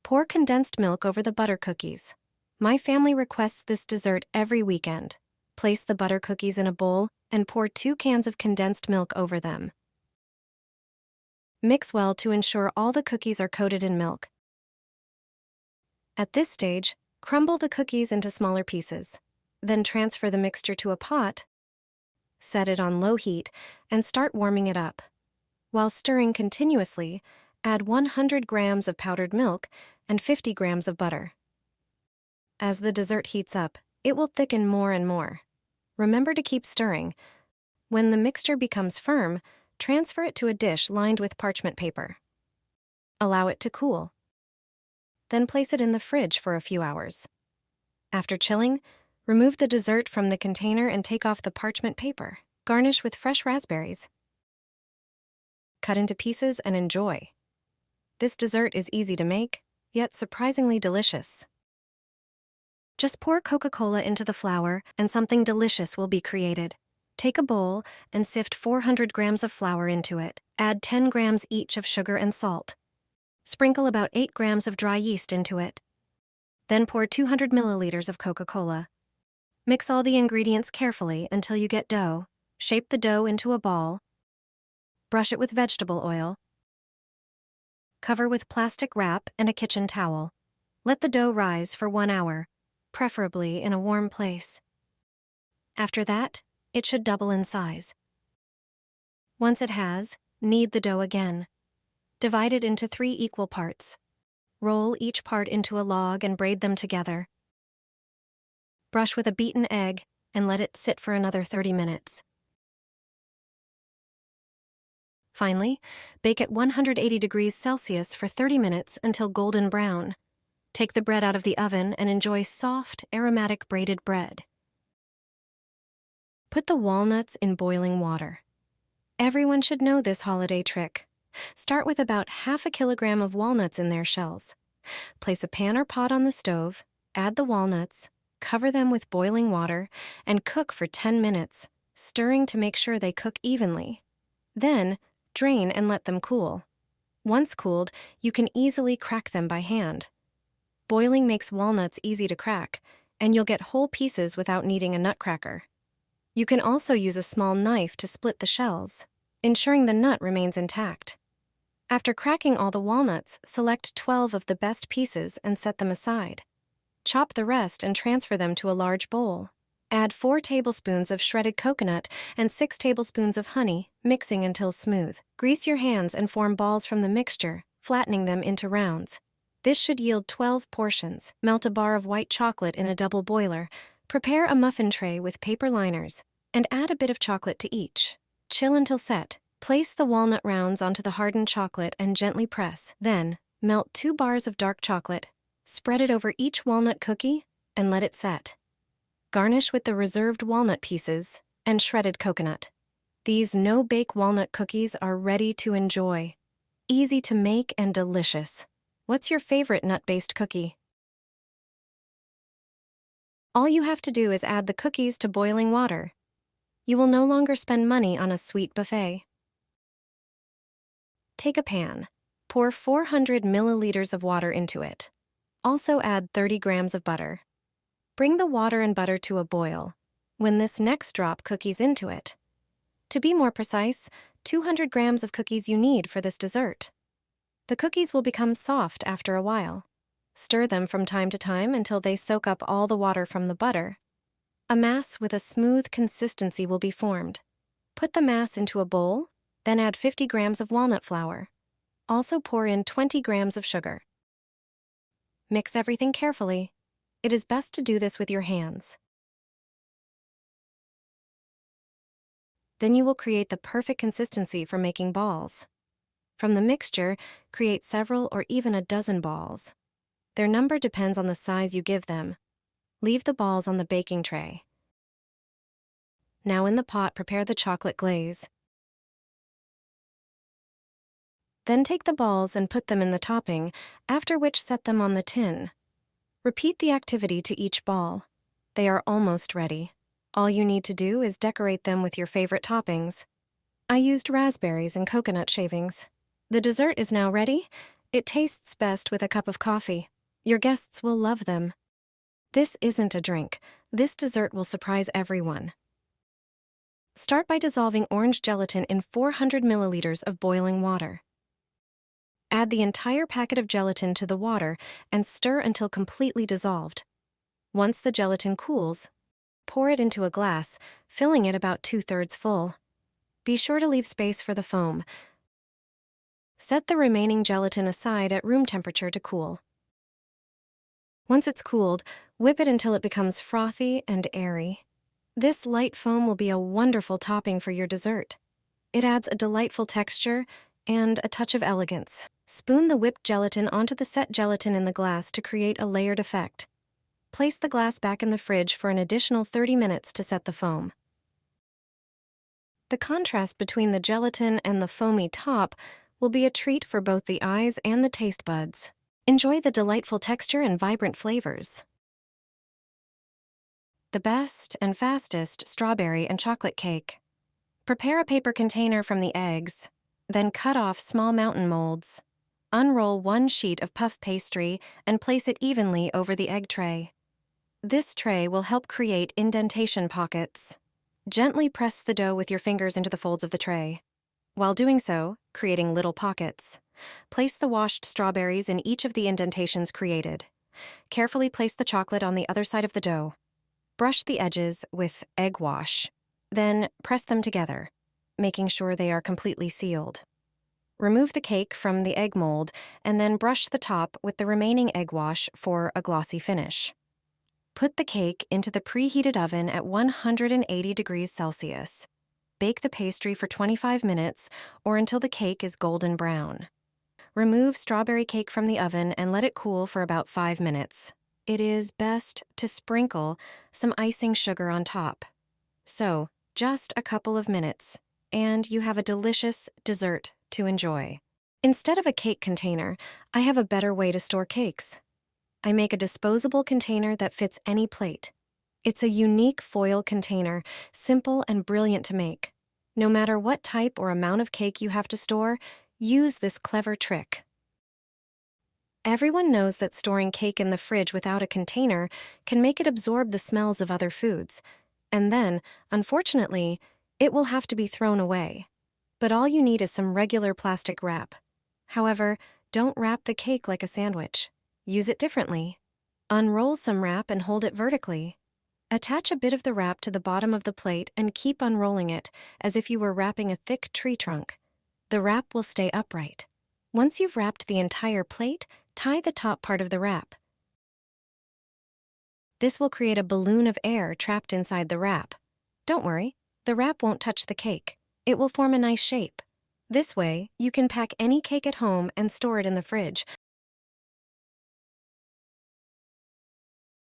Pour condensed milk over the butter cookies. My family requests this dessert every weekend. Place the butter cookies in a bowl and pour 2 cans of condensed milk over them. Mix well to ensure all the cookies are coated in milk. At this stage, crumble the cookies into smaller pieces. Then transfer the mixture to a pot, set it on low heat, and start warming it up. While stirring continuously, add 100 grams of powdered milk and 50 grams of butter. As the dessert heats up, it will thicken more and more. Remember to keep stirring. When the mixture becomes firm, transfer it to a dish lined with parchment paper. Allow it to cool. Then place it in the fridge for a few hours. After chilling, remove the dessert from the container and take off the parchment paper. Garnish with fresh raspberries. Cut into pieces and enjoy. This dessert is easy to make, yet surprisingly delicious. Just pour Coca-Cola into the flour and something delicious will be created. Take a bowl and sift 400 grams of flour into it. Add 10 grams each of sugar and salt. Sprinkle about 8 grams of dry yeast into it. Then pour 200 milliliters of Coca-Cola. Mix all the ingredients carefully until you get dough. Shape the dough into a ball. Brush it with vegetable oil. Cover with plastic wrap and a kitchen towel. Let the dough rise for 1 hour, preferably in a warm place. After that, it should double in size. Once it has, knead the dough again. Divide it into 3 equal parts. Roll each part into a log and braid them together. Brush with a beaten egg and let it sit for another 30 minutes. Finally, bake at 180 degrees Celsius for 30 minutes until golden brown. Take the bread out of the oven and enjoy soft, aromatic braided bread. Put the walnuts in boiling water. Everyone should know this holiday trick. Start with about ½ kilogram of walnuts in their shells. Place a pan or pot on the stove, add the walnuts, cover them with boiling water, and cook for 10 minutes, stirring to make sure they cook evenly. Then, drain and let them cool. Once cooled, you can easily crack them by hand. Boiling makes walnuts easy to crack, and you'll get whole pieces without needing a nutcracker. You can also use a small knife to split the shells, ensuring the nut remains intact. After cracking all the walnuts, select 12 of the best pieces and set them aside. Chop the rest and transfer them to a large bowl. Add 4 tablespoons of shredded coconut and 6 tablespoons of honey, mixing until smooth. Grease your hands and form balls from the mixture, flattening them into rounds. This should yield 12 portions. Melt a bar of white chocolate in a double boiler. Prepare a muffin tray with paper liners, and add a bit of chocolate to each. Chill until set. Place the walnut rounds onto the hardened chocolate and gently press. Then, melt 2 bars of dark chocolate. Spread it over each walnut cookie and let it set. Garnish with the reserved walnut pieces and shredded coconut. These no-bake walnut cookies are ready to enjoy. Easy to make and delicious. What's your favorite nut-based cookie? All you have to do is add the cookies to boiling water. You will no longer spend money on a sweet buffet. Take a pan. Pour 400 milliliters of water into it. Also add 30 grams of butter. Bring the water and butter to a boil. When this next drop cookies into it. To be more precise, 200 grams of cookies you need for this dessert. The cookies will become soft after a while. Stir them from time to time until they soak up all the water from the butter. A mass with a smooth consistency will be formed. Put the mass into a bowl, then add 50 grams of walnut flour. Also pour in 20 grams of sugar. Mix everything carefully. It is best to do this with your hands. Then you will create the perfect consistency for making balls. From the mixture, create several or even a dozen balls. Their number depends on the size you give them. Leave the balls on the baking tray. Now in the pot, prepare the chocolate glaze. Then take the balls and put them in the topping, after which set them on the tin. Repeat the activity to each ball. They are almost ready. All you need to do is decorate them with your favorite toppings. I used raspberries and coconut shavings. The dessert is now ready. It tastes best with a cup of coffee. Your guests will love them. This isn't a drink. This dessert will surprise everyone. Start by dissolving orange gelatin in 400 milliliters of boiling water. Add the entire packet of gelatin to the water and stir until completely dissolved. Once the gelatin cools, pour it into a glass, filling it about 2/3 full. Be sure to leave space for the foam. Set the remaining gelatin aside at room temperature to cool. Once it's cooled, whip it until it becomes frothy and airy. This light foam will be a wonderful topping for your dessert. It adds a delightful texture and a touch of elegance. Spoon the whipped gelatin onto the set gelatin in the glass to create a layered effect. Place the glass back in the fridge for an additional 30 minutes to set the foam. The contrast between the gelatin and the foamy top will be a treat for both the eyes and the taste buds. Enjoy the delightful texture and vibrant flavors. The best and fastest strawberry and chocolate cake. Prepare a paper container from the eggs, then cut off small mountain molds. Unroll one sheet of puff pastry and place it evenly over the egg tray. This tray will help create indentation pockets. Gently press the dough with your fingers into the folds of the tray. While doing so, creating little pockets. Place the washed strawberries in each of the indentations created. Carefully place the chocolate on the other side of the dough. Brush the edges with egg wash. Then press them together, making sure they are completely sealed. Remove the cake from the egg mold and then brush the top with the remaining egg wash for a glossy finish. Put the cake into the preheated oven at 180 degrees Celsius. Bake the pastry for 25 minutes or until the cake is golden brown. Remove strawberry cake from the oven and let it cool for about 5 minutes. It is best to sprinkle some icing sugar on top. So, just a couple of minutes, and you have a delicious dessert to enjoy. Instead of a cake container, I have a better way to store cakes. I make a disposable container that fits any plate. It's a unique foil container, simple and brilliant to make. No matter what type or amount of cake you have to store, use this clever trick. Everyone knows that storing cake in the fridge without a container can make it absorb the smells of other foods, and then, unfortunately, it will have to be thrown away. But all you need is some regular plastic wrap. However, don't wrap the cake like a sandwich. Use it differently. Unroll some wrap and hold it vertically. Attach a bit of the wrap to the bottom of the plate and keep unrolling it as if you were wrapping a thick tree trunk. The wrap will stay upright. Once you've wrapped the entire plate, tie the top part of the wrap. This will create a balloon of air trapped inside the wrap. Don't worry, the wrap won't touch the cake. It will form a nice shape. This way, you can pack any cake at home and store it in the fridge,